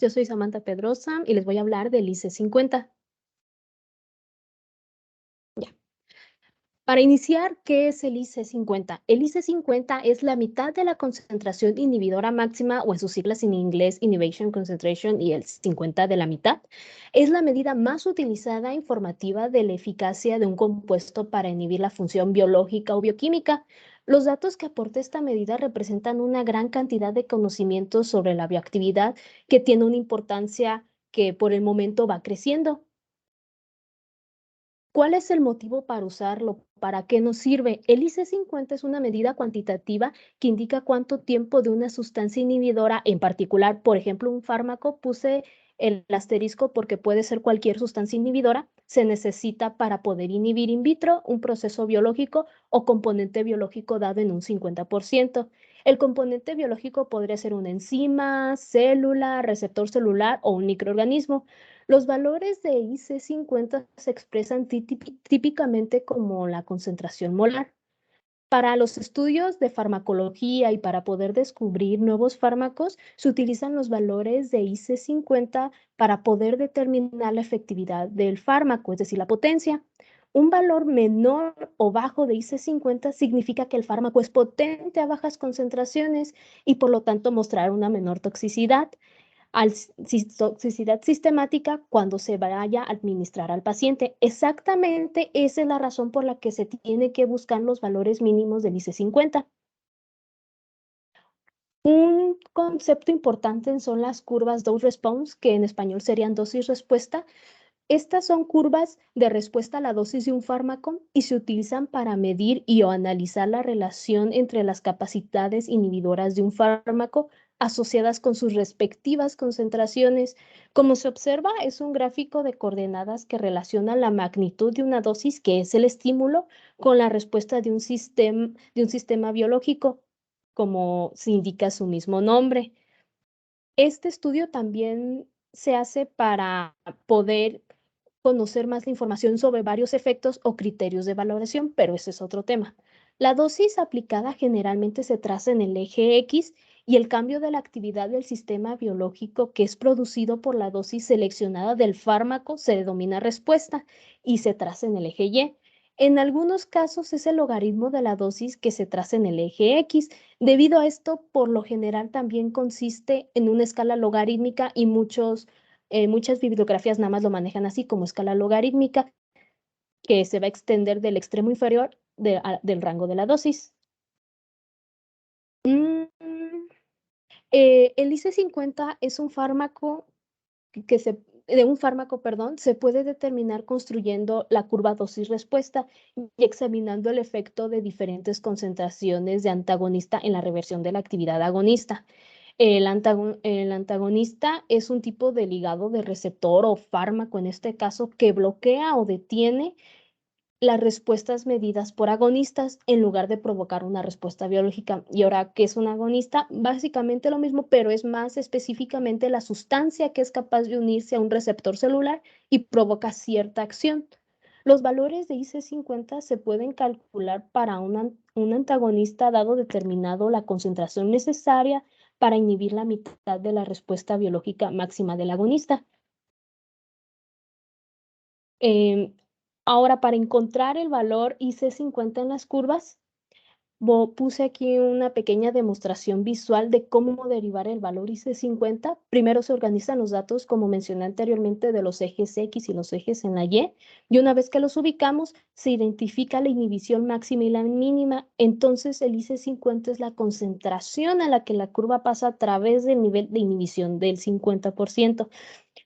Yo soy Samantha Pedrosa y les voy a hablar del IC50. Ya. Para iniciar, ¿qué es el IC50? El IC50 es la mitad de la concentración inhibidora máxima, o en sus siglas en inglés, Inhibition Concentration, y el 50 de la mitad. Es la medida más utilizada informativa de la eficacia de un compuesto para inhibir la función biológica o bioquímica. Los datos que aporta esta medida representan una gran cantidad de conocimientos sobre la bioactividad que tiene una importancia que por el momento va creciendo. ¿Cuál es el motivo para usarlo? ¿Para qué nos sirve? El IC50 es una medida cuantitativa que indica cuánto tiempo de una sustancia inhibidora, en particular, por ejemplo, un fármaco, puse el asterisco porque puede ser cualquier sustancia inhibidora, se necesita para poder inhibir in vitro un proceso biológico o componente biológico dado en un 50%. El componente biológico podría ser una enzima, célula, receptor celular o un microorganismo. Los valores de IC50 se expresan típicamente como la concentración molar. Para los estudios de farmacología y para poder descubrir nuevos fármacos, se utilizan los valores de IC50 para poder determinar la efectividad del fármaco, es decir, la potencia. Un valor menor o bajo de IC50 significa que el fármaco es potente a bajas concentraciones y por lo tanto mostrar una menor toxicidad toxicidad sistemática cuando se vaya a administrar al paciente. Exactamente esa es la razón por la que se tiene que buscar los valores mínimos del IC50. Un concepto importante son las curvas dose-response, que en español serían dosis-respuesta. Estas son curvas de respuesta a la dosis de un fármaco y se utilizan para medir y o analizar la relación entre las capacidades inhibidoras de un fármaco asociadas con sus respectivas concentraciones. Como se observa, es un gráfico de coordenadas que relaciona la magnitud de una dosis, que es el estímulo, con la respuesta de un sistema biológico, como se indica su mismo nombre. Este estudio también se hace para poder conocer más la información sobre varios efectos o criterios de valoración, pero ese es otro tema. La dosis aplicada generalmente se traza en el eje X y el cambio de la actividad del sistema biológico que es producido por la dosis seleccionada del fármaco se denomina respuesta y se traza en el eje Y. En algunos casos es el logaritmo de la dosis que se traza en el eje X. Debido a esto, por lo general también consiste en una escala logarítmica y muchas bibliografías nada más lo manejan así como escala logarítmica, que se va a extender del extremo inferior del rango de la dosis. Mm, el IC50 es un fármaco de un fármaco, perdón, se puede determinar construyendo la curva dosis-respuesta y examinando el efecto de diferentes concentraciones de antagonista en la reversión de la actividad agonista. El antagonista es un tipo de ligado de receptor o fármaco, en este caso, que bloquea o detiene las respuestas medidas por agonistas en lugar de provocar una respuesta biológica. Y ahora, ¿qué es un agonista? Básicamente lo mismo, pero es más específicamente la sustancia que es capaz de unirse a un receptor celular y provoca cierta acción. Los valores de IC50 se pueden calcular para un antagonista dado determinado la concentración necesaria para inhibir la mitad de la respuesta biológica máxima del agonista. Em, Ahora, para encontrar el valor IC50 en las curvas, puse aquí una pequeña demostración visual de cómo derivar el valor IC50. Primero se organizan los datos, como mencioné anteriormente, de los ejes X y los ejes en la y una vez que los ubicamos, se identifica la inhibición máxima y la mínima. Entonces, el IC50 es la concentración a la que la curva pasa a través del nivel de inhibición del 50%.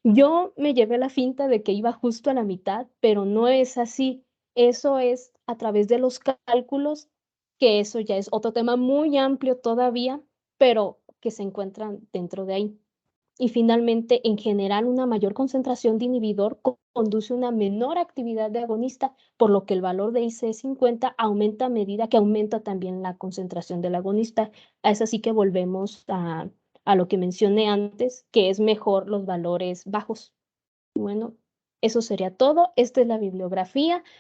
Yo me llevé la finta de que iba justo a la mitad, pero no es así. Eso es a través de los cálculos, que eso ya es otro tema muy amplio todavía, pero que se encuentran dentro de ahí. Y finalmente, en general, una mayor concentración de inhibidor conduce a una menor actividad de agonista, por lo que el valor de IC50 aumenta a medida que aumenta también la concentración del agonista. Es así que volvemos a lo que mencioné antes, que es mejor los valores bajos. Bueno, eso sería todo. Esta es la bibliografía.